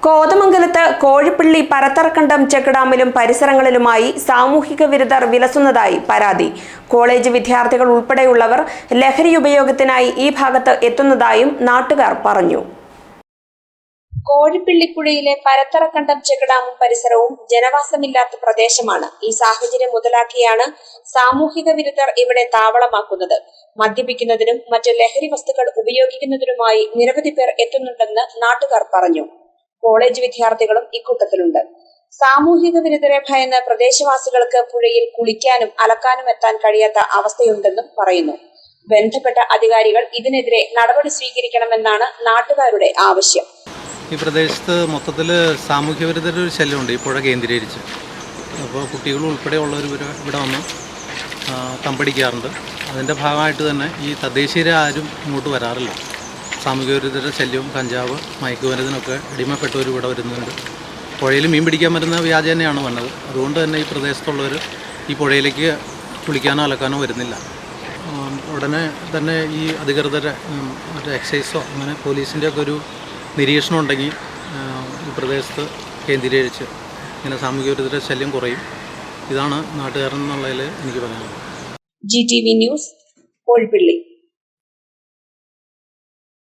കോതമംഗലത്ത് കോഴിപ്പള്ളി പരത്തറക്കണ്ടം ചെക്ക് ഡാമിലും പരിസരങ്ങളിലുമായി സാമൂഹിക വിരുദ്ധർ വിലസുന്നതായി പരാതി. കോളേജ് വിദ്യാർത്ഥികൾ ഉൾപ്പെടെയുള്ളവർ ലഹരി ഉപയോഗത്തിനായി ഈ ഭാഗത്ത് എത്തുന്നതായും നാട്ടുകാർ പറഞ്ഞു. കോഴിപ്പള്ളിപ്പുഴയിലെ പരത്തറക്കണ്ടം ചെക്ക് ഡാമും പരിസരവും ജനവാസമില്ലാത്ത പ്രദേശമാണ്. ഈ സാഹചര്യം മുതലാക്കിയാണ് സാമൂഹിക വിരുദ്ധർ ഇവിടെ താവളമാക്കുന്നത്. മദ്യപിക്കുന്നതിനും മറ്റ് ലഹരി വസ്തുക്കൾ ഉപയോഗിക്കുന്നതിനുമായി നിരവധി പേർ എത്തുന്നുണ്ടെന്ന് നാട്ടുകാർ പറഞ്ഞു. കോളേജ് വിദ്യാർത്ഥികളും ഇക്കൂട്ടത്തിലുണ്ട്. സാമൂഹിക വിരുദ്ധരെ ഭയന്ന് പ്രദേശവാസികൾക്ക് പുഴയിൽ കുളിക്കാനും അലക്കാനും എത്താൻ കഴിയാത്ത അവസ്ഥയുണ്ടെന്നും പറയുന്നു. ബന്ധപ്പെട്ട അധികാരികൾ ഇതിനെതിരെ നടപടി സ്വീകരിക്കണമെന്നാണ് നാട്ടുകാരുടെ ആവശ്യം. ഈ പ്രദേശത്ത് മൊത്തത്തിൽ സാമൂഹ്യ വിരുദ്ധരുടെ ഒരു ശല്യമുണ്ട് ഈ പുഴ കേന്ദ്രീകരിച്ച്. അപ്പോൾ കുട്ടികൾ ഉൾപ്പെടെയുള്ളവർ ഇവിടെ വന്ന് തമ്പടിക്കാറുണ്ട്. അതിൻ്റെ ഭാഗമായിട്ട് തന്നെ ഈ തദ്ദേശീയരെ ആരും ഇങ്ങോട്ട് വരാറില്ല. സാമൂഹ്യ വിരുദ്ധരുടെ ശല്യവും കഞ്ചാവ് മയക്കുമരുന്നിനൊക്കെ അടിമപ്പെട്ടവർ ഇവിടെ വരുന്നുണ്ട്. പുഴയിൽ മീൻ പിടിക്കാൻ വരുന്ന വ്യാജേനയാണ് വന്നത്. അതുകൊണ്ട് തന്നെ ഈ പ്രദേശത്തുള്ളവർ ഈ പുഴയിലേക്ക് കുളിക്കാനോ അലക്കാനോ വരുന്നില്ല. ഉടനെ തന്നെ ഈ അധികൃതർ എക്സൈസോ അങ്ങനെ പോലീസിൻ്റെ ഒക്കെ ഒരു നിരീക്ഷണം ഉണ്ടെങ്കിൽ ഈ പ്രദേശത്ത് കേന്ദ്രീകരിച്ച് ഇങ്ങനെ സാമൂഹ്യ വിരുദ്ധരുടെ ശല്യം കുറയും. ഇതാണ് നാട്ടുകാരെന്നുള്ളതിൽ എനിക്ക് പറയാനുള്ളത്. GTV news, Kozhippally.